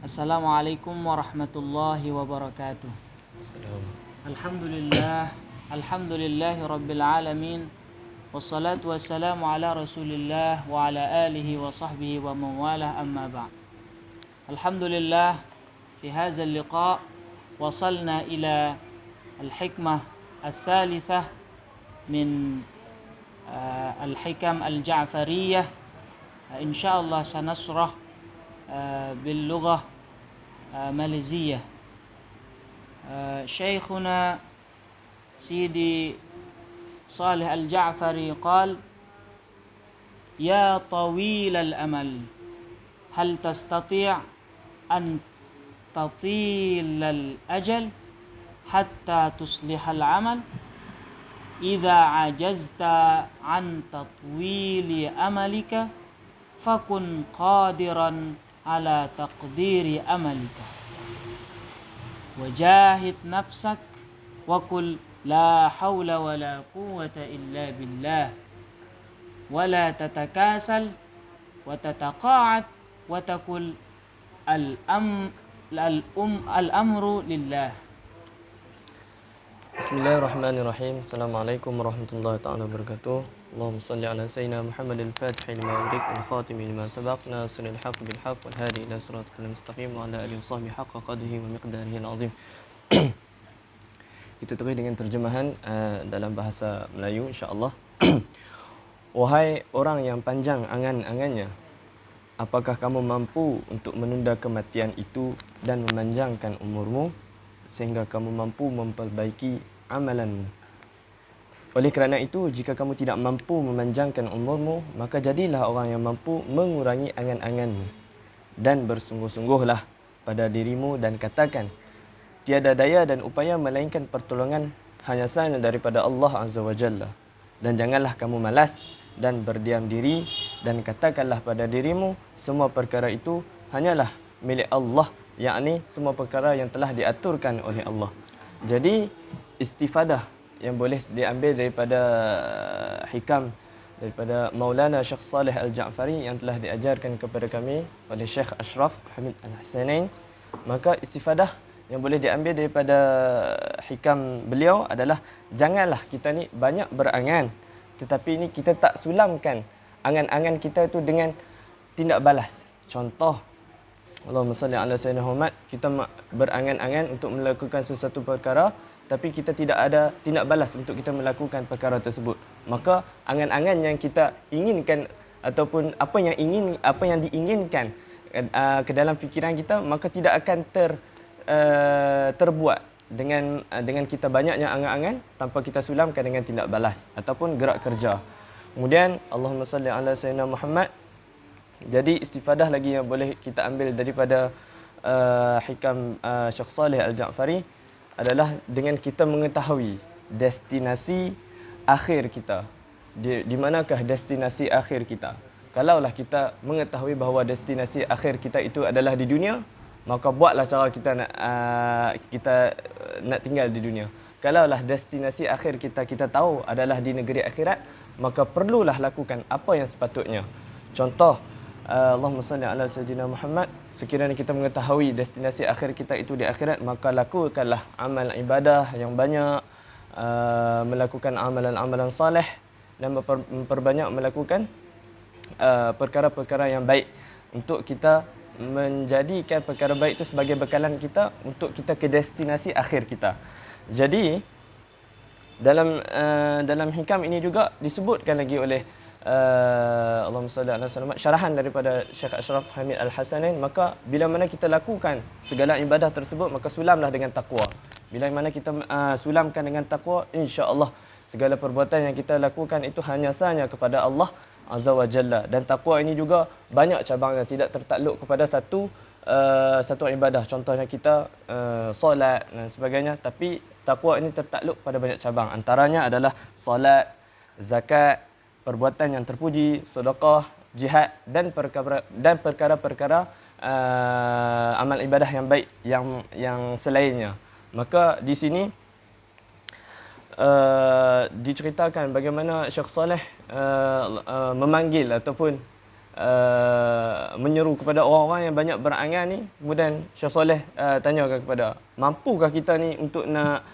Assalamualaikum warahmatullahi wabarakatuh. Alhamdulillahi rabbil alamin. Wassalatu wassalamu ala rasulillah wa ala alihi wa sahbihi wa mawalah amma ba'd. Alhamdulillah, fi hadha al-liqa wasalna ila al-hikmah al-thalithah min al-hikam al-ja'fariyah. Insyaallah sanasrah باللغة ماليزية. شيخنا سيدي صالح الجعفري قال: يا طويل الأمل هل تستطيع أن تطيل الأجل حتى تصلح العمل؟ إذا عجزت عن تطويل أملك فكن قادرا على تقدير أملك وجاهد نفسك وقل لا حول ولا قوة إلا بالله ولا تتكاسل وتتقاعد وتقول الأمر لله. Bismillahirrahmanirrahim. Assalamualaikum warahmatullahi ta'ala wabarakatuh. Allahumma salli ala sayyidina Muhammadil Fatih lima ughliq wal khatim lima sabaq nasiril haqq bil haqq wal hadi ila siratal mustaqim wa ala alihi wasahbihi haqqa qadrihi wa miqdarihi al-azim. Kita terus dengan terjemahan dalam bahasa Melayu insya-Allah. Wahai orang yang panjang angan-angannya, apakah kamu mampu untuk menunda kematian itu dan memanjangkan umurmu sehingga kamu mampu memperbaiki amalanmu? Oleh kerana itu, jika kamu tidak mampu memanjangkan umurmu, maka jadilah orang yang mampu mengurangi angan-anganmu dan bersungguh-sungguhlah pada dirimu dan katakan, tiada daya dan upaya melainkan pertolongan hanya sahaja daripada Allah Azza wa Jalla. Dan janganlah kamu malas dan berdiam diri dan katakanlah pada dirimu, semua perkara itu hanyalah milik Allah, yakni semua perkara yang telah diaturkan oleh Allah. Jadi istifadah yang boleh diambil daripada hikam daripada Maulana Syekh Saleh Al-Ja'fari yang telah diajarkan kepada kami oleh Syekh Ashraf Hamid Al-Hasanain, maka istifadah yang boleh diambil daripada hikam beliau adalah janganlah kita ni banyak berangan, tetapi ini kita tak sulamkan angan-angan kita itu dengan tindak balas. Contoh, Allahumma salli ala sayyidina Muhammad, kita berangan-angan untuk melakukan sesuatu perkara tapi kita tidak ada tindak balas untuk kita melakukan perkara tersebut. Maka angan-angan yang kita inginkan ataupun apa yang diinginkan ke dalam fikiran kita, maka tidak akan terbuat dengan kita banyaknya angan-angan tanpa kita sulamkan dengan tindak balas ataupun gerak kerja. Kemudian Allahumma salli ala sayyidina Muhammad. Jadi istifadah lagi yang boleh kita ambil daripada hikam Syekh Saleh Al-Ja'fari adalah dengan kita mengetahui destinasi akhir kita. Di manakah destinasi akhir kita? Kalaulah kita mengetahui bahawa destinasi akhir kita itu adalah di dunia, maka buatlah cara kita nak tinggal di dunia. Kalaulah destinasi akhir kita tahu adalah di negeri akhirat, maka perlulah lakukan apa yang sepatutnya. Contoh, Allahumma salli ala sayyidina Muhammad, sekiranya kita mengetahui destinasi akhir kita itu di akhirat, maka lakukanlah amal ibadah yang banyak, melakukan amalan-amalan saleh dan memperbanyak melakukan perkara-perkara yang baik untuk kita menjadikan perkara baik itu sebagai bekalan kita untuk kita ke destinasi akhir kita. Jadi dalam hikam ini juga disebutkan lagi oleh Allahumma salli ala sayyidina Muhammad, syarahan daripada Syekh Ashraf Hamid Al-Hasanain, maka bila mana kita lakukan segala ibadah tersebut, maka sulamlah dengan takwa. Bila mana kita sulamkan dengan takwa, insya-Allah segala perbuatan yang kita lakukan itu hanya sahaja kepada Allah Azza wa Jalla. Dan takwa ini juga banyak cabangnya, tidak tertakluk kepada satu ibadah. Contohnya kita solat dan sebagainya, tapi takwa ini tertakluk pada banyak cabang. Antaranya adalah solat, zakat, perbuatan yang terpuji, sedekah, jihad dan perkara-perkara amal ibadah yang baik yang selainnya. Maka di sini diceritakan bagaimana Syekh Saleh memanggil ataupun menyeru kepada orang-orang yang banyak berangan ni. Kemudian Syekh Saleh tanyakan kepada, mampukah kita ni untuk nak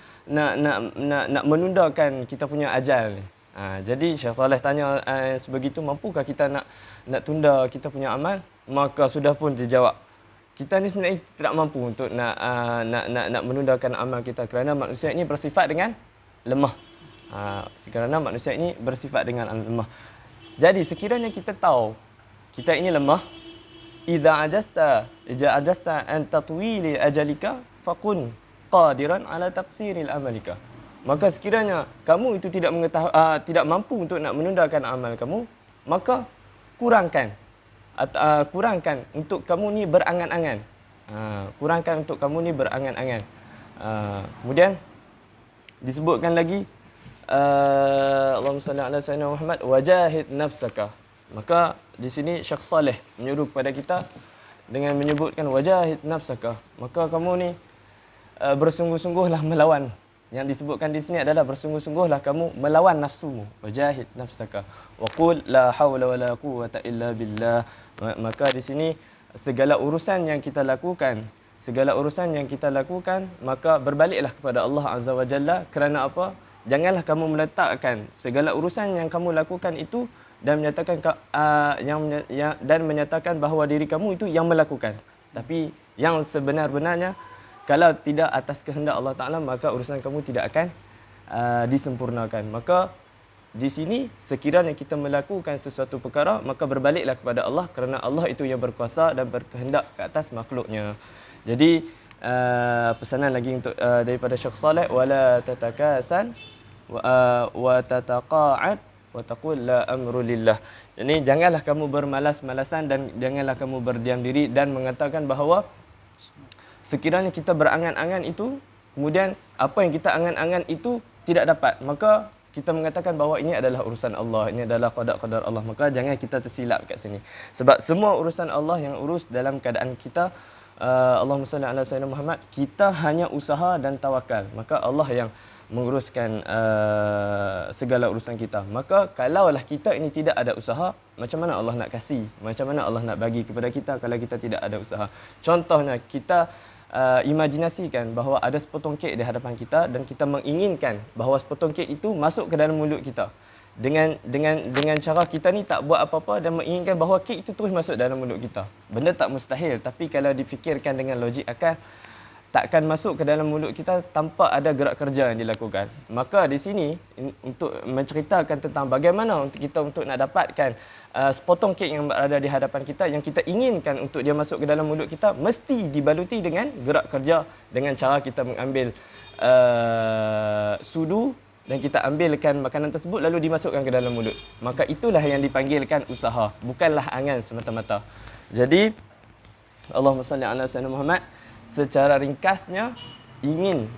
menundakan kita punya ajal ni? Jadi Syekh Saleh tanya sebegitu, mampukah kita nak tunda kita punya amal? Maka sudah pun dijawab, kita ni sebenarnya tidak mampu untuk nak menundakan amal kita, kerana manusia ini bersifat dengan lemah. Kerana manusia ini bersifat dengan lemah. Jadi sekiranya kita tahu kita ini lemah, idza ajasta an tatwili ajalika faqun qadiran ala taqsiril amalika. Maka sekiranya kamu itu tidak mampu untuk nak menundakan amal kamu, maka kurangkan untuk kamu ni berangan-angan. Kurangkan untuk kamu ni berangan-angan. Kemudian disebutkan lagi, Allahumma salli ala sayyidina Muhammad, wajahid nafsaka. Maka di sini Syekh Saleh menyuruh kepada kita dengan menyebutkan wajahid nafsaka. Maka kamu ni bersungguh-sungguhlah melawan. Yang disebutkan di sini adalah bersungguh-sungguhlah kamu melawan nafsumu. Wajahid nafsaka. Wa qul la haula wala quwwata illa billah. Maka di sini segala urusan yang kita lakukan, maka berbaliklah kepada Allah Azza wa Jalla. Kerana apa? Janganlah kamu meletakkan segala urusan yang kamu lakukan itu dan menyatakan bahawa diri kamu itu yang melakukan. Tapi yang sebenar-benarnya, kalau tidak atas kehendak Allah Ta'ala, maka urusan kamu tidak akan disempurnakan. Maka di sini sekiranya kita melakukan sesuatu perkara, maka berbaliklah kepada Allah, kerana Allah itu yang berkuasa dan berkehendak ke atas makhluknya. Jadi pesanan lagi untuk daripada Syekh Saleh, wala tatakasan wa tataqa'at wa taqul la amru lillah. Jadi janganlah kamu bermalas-malasan dan janganlah kamu berdiam diri dan mengatakan bahawa sekiranya kita berangan-angan itu, kemudian apa yang kita angan-angan itu tidak dapat, maka kita mengatakan bahawa ini adalah urusan Allah, ini adalah qada-qadar Allah. Maka jangan kita tersilap kat sini. Sebab semua urusan Allah yang urus dalam keadaan kita, Allahumma salli ala sayyidina Muhammad, kita hanya usaha dan tawakal. Maka Allah yang menguruskan segala urusan kita. Maka kalaulah kita ini tidak ada usaha, macam mana Allah nak kasih? Macam mana Allah nak bagi kepada kita kalau kita tidak ada usaha? Contohnya, kita imajinasikan bahawa ada sepotong kek di hadapan kita dan kita menginginkan bahawa sepotong kek itu masuk ke dalam mulut kita. Dengan cara kita ni tak buat apa-apa dan menginginkan bahawa kek itu terus masuk dalam mulut kita. Benda tak mustahil, tapi kalau difikirkan dengan logik akal, takkan masuk ke dalam mulut kita tanpa ada gerak kerja yang dilakukan. Maka di sini untuk menceritakan tentang bagaimana untuk kita nak dapatkan sepotong kek yang berada di hadapan kita, yang kita inginkan untuk dia masuk ke dalam mulut kita, mesti dibaluti dengan gerak kerja, dengan cara kita mengambil sudu dan kita ambilkan makanan tersebut lalu dimasukkan ke dalam mulut. Maka itulah yang dipanggilkan usaha, bukanlah angan semata-mata. Jadi Allahumma salli ala sayyidina Muhammad, secara ringkasnya ingin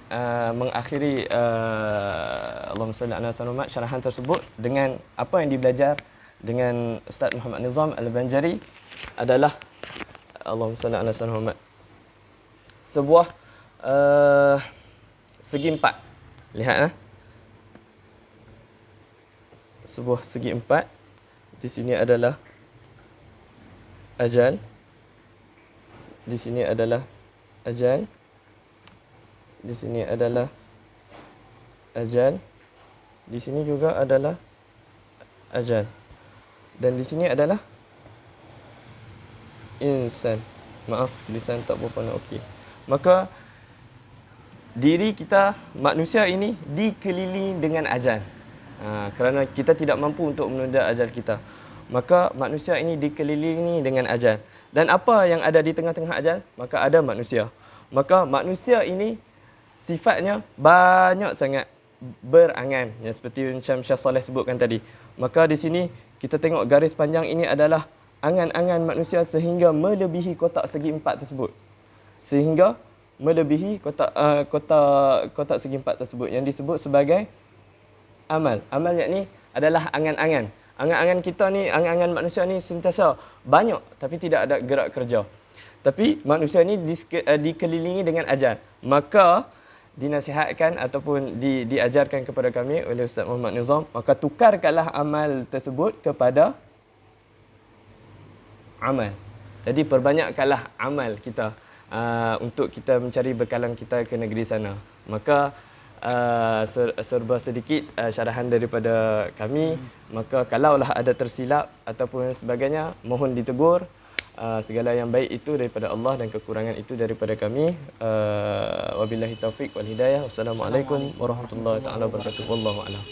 mengakhiri Allahumma salli ala sayyidina Muhammad syarahan tersebut dengan apa yang dibelajar dengan Ustaz Muhammad Nizam Al-Banjari adalah Allahumma salli ala sayyidina Muhammad, sebuah segi empat. Lihat sebuah segi empat. Di sini adalah ajal, di sini adalah ajal, di sini adalah ajal, di sini juga adalah ajal, dan di sini adalah insan. Maaf, tulisan tak berapa nak okey. Maka diri kita, manusia ini dikelilingi dengan ajal. Kerana kita tidak mampu untuk menunda ajal kita, maka manusia ini dikelilingi dengan ajal. Dan apa yang ada di tengah-tengah ajal? Maka ada manusia. Maka manusia ini sifatnya banyak sangat berangan, yang seperti macam Syekh Saleh sebutkan tadi. Maka di sini kita tengok garis panjang ini adalah angan-angan manusia sehingga melebihi kotak segi empat tersebut. Sehingga melebihi kotak segi empat tersebut yang disebut sebagai amal. Amal yakni adalah angan-angan. Angan-angan kita ni, angan-angan manusia ni sentiasa banyak tapi tidak ada gerak kerja. Tapi manusia ni dikelilingi dengan ajal. Maka dinasihatkan ataupun diajarkan kepada kami oleh Ustaz Muhammad Nizam, maka tukarkanlah amal tersebut kepada amal. Jadi perbanyakkanlah amal kita untuk kita mencari bekalan kita ke negeri sana. Maka serba sedikit syarahan daripada kami. Maka kalaulah ada tersilap ataupun sebagainya, mohon ditegur. Segala yang baik itu daripada Allah dan kekurangan itu daripada kami. Wabillahi taufik wal hidayah. Wassalamualaikum warahmatullahi taala wabarakatuh. Wallahu a'lam.